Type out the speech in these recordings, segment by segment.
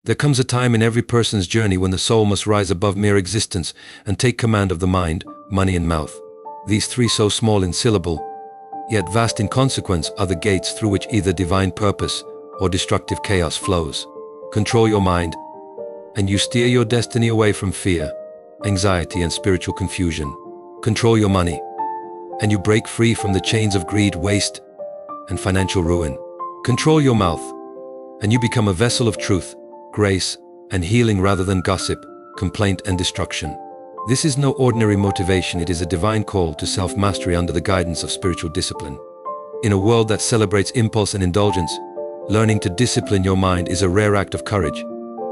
There comes a time in every person's journey when the soul must rise above mere existence and take command of the mind, money and mouth. These three, so small in syllable, yet vast in consequence, are the gates through which either divine purpose or destructive chaos flows. Control your mind, and you steer your destiny away from fear, anxiety and spiritual confusion. Control your money, and you break free from the chains of greed, waste, and financial ruin. Control your mouth, and you become a vessel of truth, grace, and healing rather than gossip, complaint and destruction. This is no ordinary motivation, it is a divine call to self-mastery under the guidance of spiritual discipline. In a world that celebrates impulse and indulgence, learning to discipline your mind is a rare act of courage.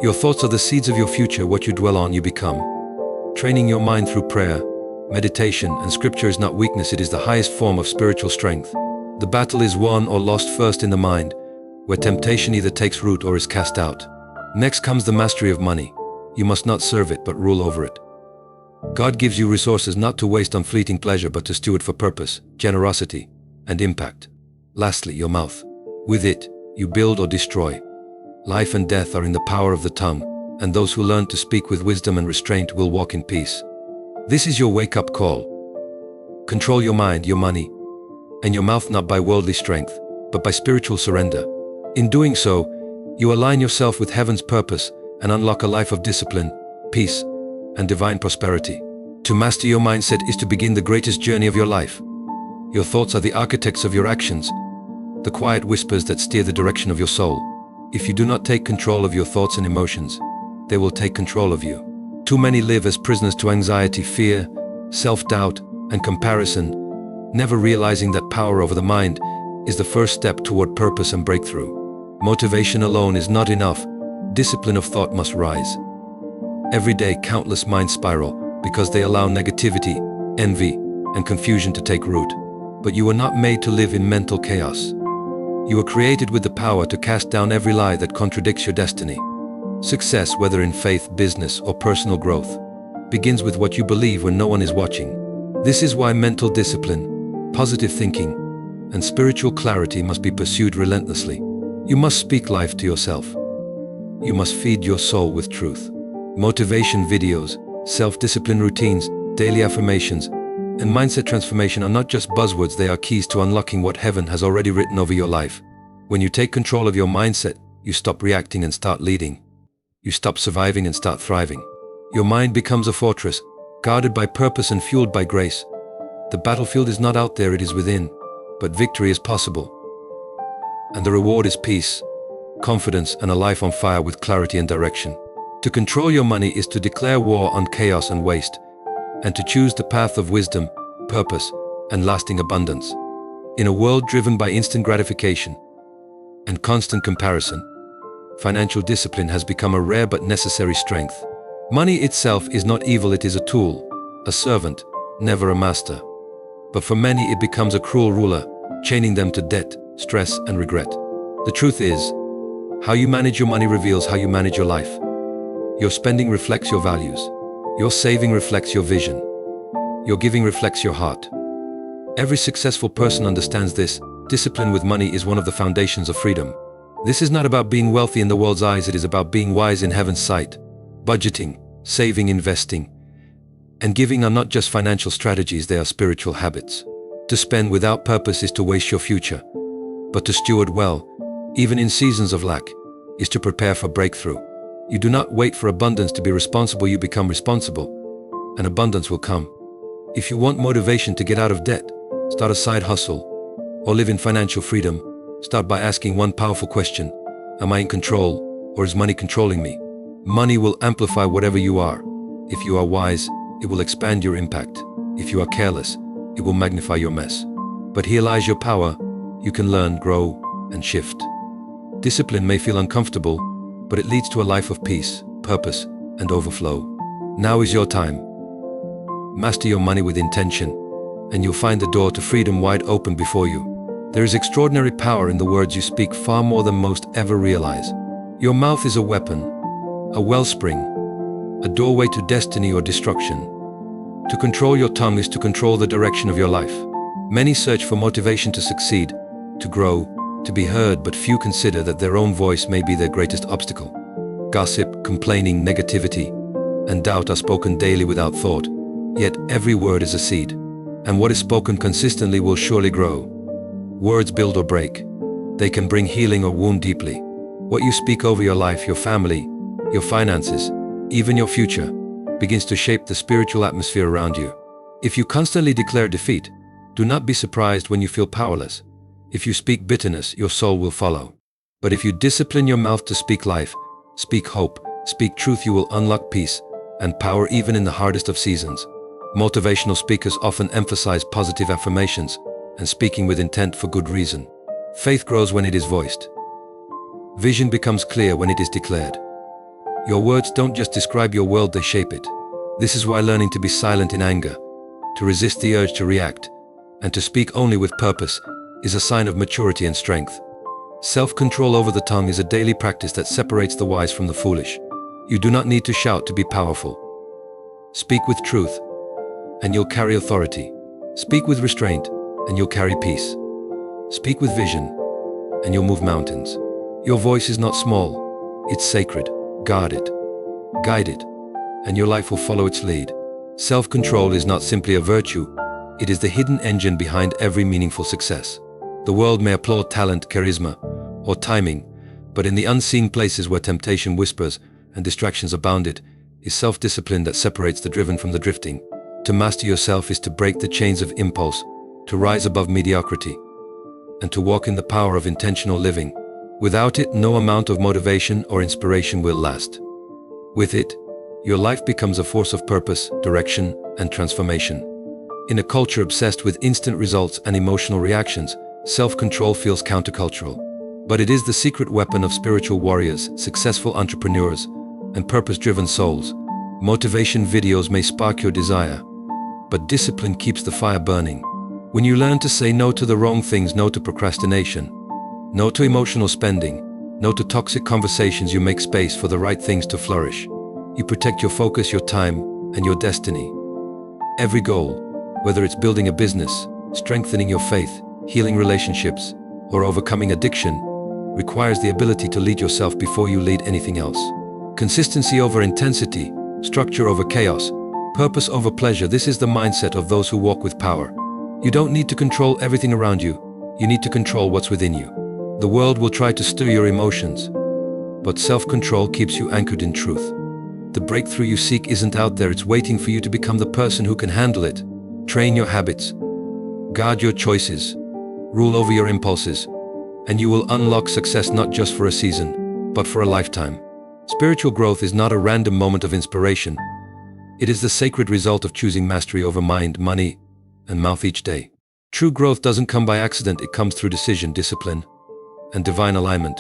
Your thoughts are the seeds of your future, what you dwell on you become. Training your mind through prayer, meditation, and scripture is not weakness, it is the highest form of spiritual strength. The battle is won or lost first in the mind, where temptation either takes root or is cast out. Next comes the mastery of money. You must not serve it, but rule over it. God gives you resources not to waste on fleeting pleasure, but to steward for purpose, generosity, and impact. Lastly, your mouth. With it, you build or destroy. Life and death are in the power of the tongue, and those who learn to speak with wisdom and restraint will walk in peace. This is your wake-up call. Control your mind, your money, and your mouth, not by worldly strength, but by spiritual surrender. In doing so, you align yourself with heaven's purpose and unlock a life of discipline, peace, and divine prosperity. To master your mindset is to begin the greatest journey of your life. Your thoughts are the architects of your actions, the quiet whispers that steer the direction of your soul. If you do not take control of your thoughts and emotions, they will take control of you. Too many live as prisoners to anxiety, fear, self-doubt, and comparison, never realizing that power over the mind is the first step toward purpose and breakthrough. Motivation alone is not enough. Discipline of thought must rise. Every day, countless minds spiral because they allow negativity, envy, and confusion to take root. But you were not made to live in mental chaos. You were created with the power to cast down every lie that contradicts your destiny. Success, whether in faith, business, or personal growth, begins with what you believe when no one is watching. This is why mental discipline, positive thinking, and spiritual clarity must be pursued relentlessly. You must speak life to yourself. You must feed your soul with truth. Motivation videos, self-discipline routines, daily affirmations, and mindset transformation are not just buzzwords, they are keys to unlocking what heaven has already written over your life. When you take control of your mindset, you stop reacting and start leading. You stop surviving and start thriving. Your mind becomes a fortress, guarded by purpose and fueled by grace. The battlefield is not out there, it is within, but victory is possible. And the reward is peace, confidence, and a life on fire with clarity and direction. To control your money is to declare war on chaos and waste, and to choose the path of wisdom, purpose, and lasting abundance. In a world driven by instant gratification and constant comparison, financial discipline has become a rare but necessary strength. Money itself is not evil, it is a tool, a servant, never a master. But for many it becomes a cruel ruler, chaining them to debt, stress, and regret. The truth is, how you manage your money reveals how you manage your life. Your spending reflects your values. Your saving reflects your vision. Your giving reflects your heart. Every successful person understands this. Discipline with money is one of the foundations of freedom. This is not about being wealthy in the world's eyes, it is about being wise in heaven's sight. Budgeting, saving, investing, and giving are not just financial strategies, they are spiritual habits. To spend without purpose is to waste your future, but to steward well, even in seasons of lack, is to prepare for breakthrough. You do not wait for abundance to be responsible, you become responsible, and abundance will come. If you want motivation to get out of debt, start a side hustle, or live in financial freedom, start by asking one powerful question: am I in control, or is money controlling me? Money will amplify whatever you are. If you are wise, it will expand your impact. If you are careless, it will magnify your mess. But here lies your power. You can learn, grow, and shift. Discipline may feel uncomfortable, but it leads to a life of peace, purpose, and overflow. Now is your time. Master your money with intention, and you'll find the door to freedom wide open before you. There is extraordinary power in the words you speak, far more than most ever realize. Your mouth is a weapon, a wellspring, a doorway to destiny or destruction. To control your tongue is to control the direction of your life. Many search for motivation to succeed, to grow, to be heard, but few consider that their own voice may be their greatest obstacle. Gossip, complaining, negativity, and doubt are spoken daily without thought. Yet every word is a seed, and what is spoken consistently will surely grow. Words build or break. They can bring healing or wound deeply. What you speak over your life, your family, your finances, even your future, begins to shape the spiritual atmosphere around you. If you constantly declare defeat, do not be surprised when you feel powerless. If you speak bitterness, your soul will follow. But if you discipline your mouth to speak life, speak hope, speak truth, you will unlock peace and power even in the hardest of seasons. Motivational speakers often emphasize positive affirmations and speaking with intent for good reason. Faith grows when it is voiced. Vision becomes clear when it is declared. Your words don't just describe your world, they shape it. This is why learning to be silent in anger, to resist the urge to react, and to speak only with purpose is a sign of maturity and strength. Self-control over the tongue is a daily practice that separates the wise from the foolish. You do not need to shout to be powerful. Speak with truth, and you'll carry authority. Speak with restraint, and you'll carry peace. Speak with vision, and you'll move mountains. Your voice is not small, it's sacred. Guard it, guide it, and your life will follow its lead. Self-control is not simply a virtue, it is the hidden engine behind every meaningful success. The world may applaud talent, charisma, or timing, but in the unseen places where temptation whispers and distractions abound, it is self-discipline that separates the driven from the drifting. To master yourself is to break the chains of impulse, to rise above mediocrity, and to walk in the power of intentional living. Without it, no amount of motivation or inspiration will last. With it, your life becomes a force of purpose, direction, and transformation. In a culture obsessed with instant results and emotional reactions, self-control feels countercultural. But it is the secret weapon of spiritual warriors, successful entrepreneurs, and purpose-driven souls. Motivation videos may spark your desire, but discipline keeps the fire burning. When you learn to say no to the wrong things, no to procrastination, no to emotional spending, no to toxic conversations, you make space for the right things to flourish. You protect your focus, your time, and your destiny. Every goal, whether it's building a business, strengthening your faith, healing relationships, or overcoming addiction, requires the ability to lead yourself before you lead anything else. Consistency over intensity, structure over chaos, purpose over pleasure. This is the mindset of those who walk with power. You don't need to control everything around you. You need to control what's within you. The world will try to stir your emotions, but self-control keeps you anchored in truth. The breakthrough you seek isn't out there, it's waiting for you to become the person who can handle it. Train your habits, guard your choices, rule over your impulses, and you will unlock success not just for a season, but for a lifetime. Spiritual growth is not a random moment of inspiration. It is the sacred result of choosing mastery over mind, money, and mouth each day. True growth doesn't come by accident, it comes through decision, discipline, and divine alignment.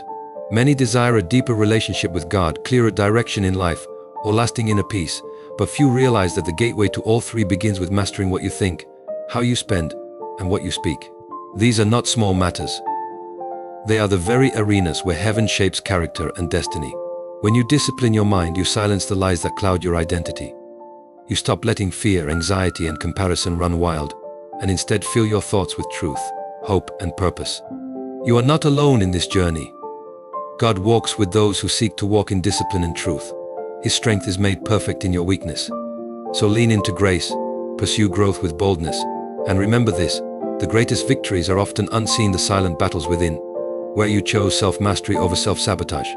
Many desire a deeper relationship with God, clearer direction in life, or lasting inner peace, but few realize that the gateway to all three begins with mastering what you think, how you spend, and what you speak. These are not small matters. They are the very arenas where heaven shapes character and destiny. When you discipline your mind, you silence the lies that cloud your identity. You stop letting fear, anxiety, and comparison run wild, and instead fill your thoughts with truth, hope, and purpose. You are not alone in this journey. God walks with those who seek to walk in discipline and truth. His strength is made perfect in your weakness. So lean into grace, pursue growth with boldness, and remember this: the greatest victories are often unseen, the silent battles within, where you chose self-mastery over self-sabotage.